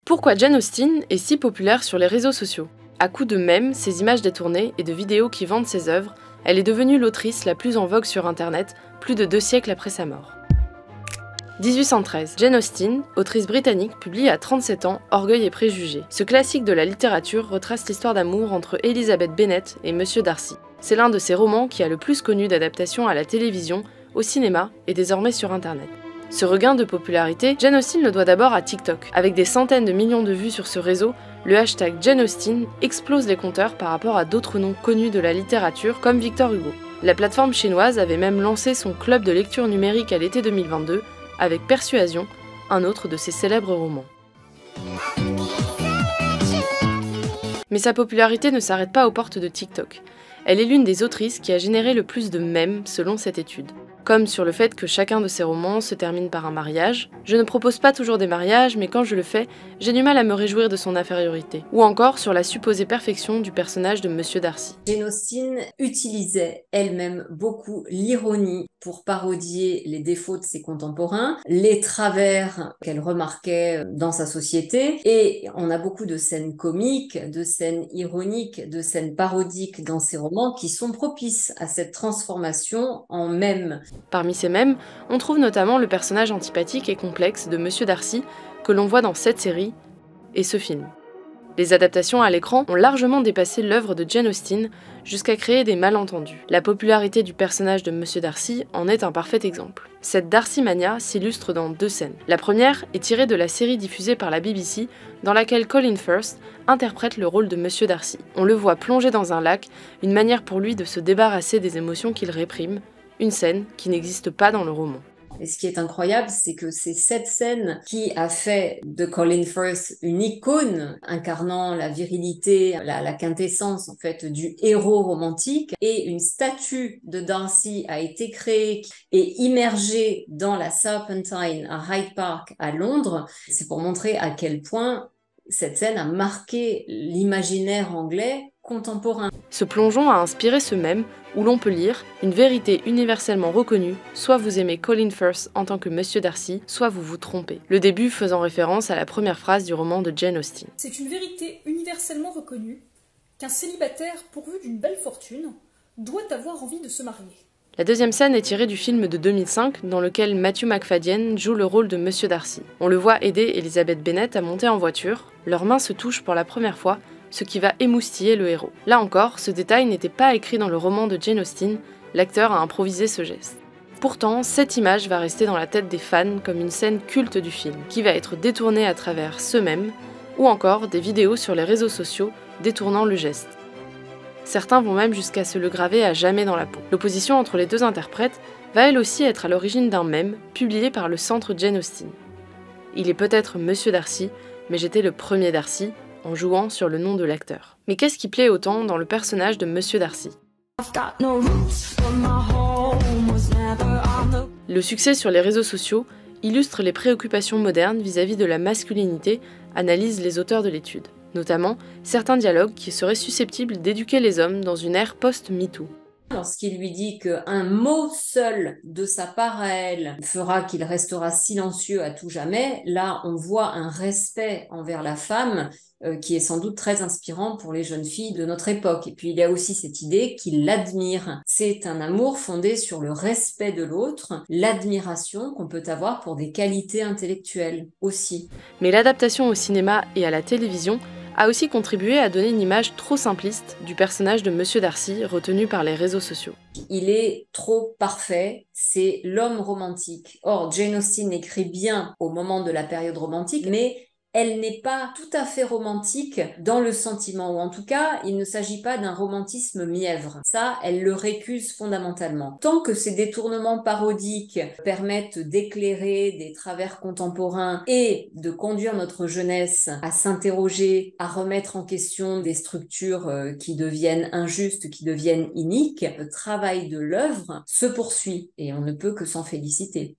Pourquoi Jane Austen est si populaire sur les réseaux sociaux? À coup de mèmes, ses images détournées et de vidéos qui vendent ses œuvres, elle est devenue l'autrice la plus en vogue sur Internet, plus de 2 siècles après sa mort. 1813. Jane Austen, autrice britannique, publie à 37 ans Orgueil et préjugés. Ce classique de la littérature retrace l'histoire d'amour entre Elizabeth Bennet et Monsieur Darcy. C'est l'un de ses romans qui a le plus connu d'adaptation à la télévision, au cinéma et désormais sur Internet. Ce regain de popularité, Jane Austen le doit d'abord à TikTok. Avec des centaines de millions de vues sur ce réseau, le hashtag Jane Austen explose les compteurs par rapport à d'autres noms connus de la littérature comme Victor Hugo. La plateforme chinoise avait même lancé son club de lecture numérique à l'été 2022, avec Persuasion, un autre de ses célèbres romans. Mais sa popularité ne s'arrête pas aux portes de TikTok. Elle est l'une des autrices qui a généré le plus de mèmes selon cette étude. Comme sur le fait que chacun de ses romans se termine par un mariage. Je ne propose pas toujours des mariages, mais quand je le fais, j'ai du mal à me réjouir de son infériorité. Ou encore sur la supposée perfection du personnage de Monsieur Darcy. Jane Austen utilisait elle-même beaucoup l'ironie pour parodier les défauts de ses contemporains, les travers qu'elle remarquait dans sa société, et on a beaucoup de scènes comiques, de scènes ironiques, de scènes parodiques dans ses romans qui sont propices à cette transformation en mème. Parmi ces mèmes, on trouve notamment le personnage antipathique et complexe de Monsieur Darcy, que l'on voit dans cette série et ce film. Les adaptations à l'écran ont largement dépassé l'œuvre de Jane Austen jusqu'à créer des malentendus. La popularité du personnage de Monsieur Darcy en est un parfait exemple. Cette Darcymania s'illustre dans 2 scènes. La première est tirée de la série diffusée par la BBC dans laquelle Colin Firth interprète le rôle de Monsieur Darcy. On le voit plonger dans un lac, une manière pour lui de se débarrasser des émotions qu'il réprime, une scène qui n'existe pas dans le roman. Et ce qui est incroyable, c'est que c'est cette scène qui a fait de Colin Firth une icône incarnant la virilité, la quintessence en fait du héros romantique. Et une statue de Darcy a été créée et immergée dans la Serpentine à Hyde Park à Londres. C'est pour montrer à quel point cette scène a marqué l'imaginaire anglais contemporain. Ce plongeon a inspiré ce mème où l'on peut lire une vérité universellement reconnue, soit vous aimez Colin Firth en tant que Monsieur Darcy, soit vous vous trompez. Le début faisant référence à la première phrase du roman de Jane Austen. C'est une vérité universellement reconnue qu'un célibataire pourvu d'une belle fortune doit avoir envie de se marier. La deuxième scène est tirée du film de 2005 dans lequel Matthew Macfadyen joue le rôle de Monsieur Darcy. On le voit aider Elizabeth Bennet à monter en voiture, leurs mains se touchent pour la première fois, ce qui va émoustiller le héros. Là encore, ce détail n'était pas écrit dans le roman de Jane Austen, l'acteur a improvisé ce geste. Pourtant, cette image va rester dans la tête des fans comme une scène culte du film, qui va être détournée à travers ce mème, ou encore des vidéos sur les réseaux sociaux détournant le geste. Certains vont même jusqu'à se le graver à jamais dans la peau. L'opposition entre les deux interprètes va elle aussi être à l'origine d'un mème publié par le centre Jane Austen. Il est peut-être Monsieur Darcy, mais j'étais le premier Darcy, en jouant sur le nom de l'acteur. Mais qu'est-ce qui plaît autant dans le personnage de Monsieur Darcy? Le succès sur les réseaux sociaux illustre les préoccupations modernes vis-à-vis de la masculinité, analysent les auteurs de l'étude. Notamment, certains dialogues qui seraient susceptibles d'éduquer les hommes dans une ère post-MeToo. Lorsqu'il lui dit qu'un mot seul de sa part à elle fera qu'il restera silencieux à tout jamais, là on voit un respect envers la femme qui est sans doute très inspirant pour les jeunes filles de notre époque. Et puis il y a aussi cette idée qu'il l'admire. C'est un amour fondé sur le respect de l'autre, l'admiration qu'on peut avoir pour des qualités intellectuelles aussi. Mais l'adaptation au cinéma et à la télévision a aussi contribué à donner une image trop simpliste du personnage de Monsieur Darcy retenu par les réseaux sociaux. Il est trop parfait, c'est l'homme romantique. Or, Jane Austen écrit bien au moment de la période romantique, mais elle n'est pas tout à fait romantique dans le sentiment, ou en tout cas, il ne s'agit pas d'un romantisme mièvre. Ça, elle le récuse fondamentalement. Tant que ces détournements parodiques permettent d'éclairer des travers contemporains et de conduire notre jeunesse à s'interroger, à remettre en question des structures qui deviennent injustes, qui deviennent iniques, le travail de l'œuvre se poursuit et on ne peut que s'en féliciter.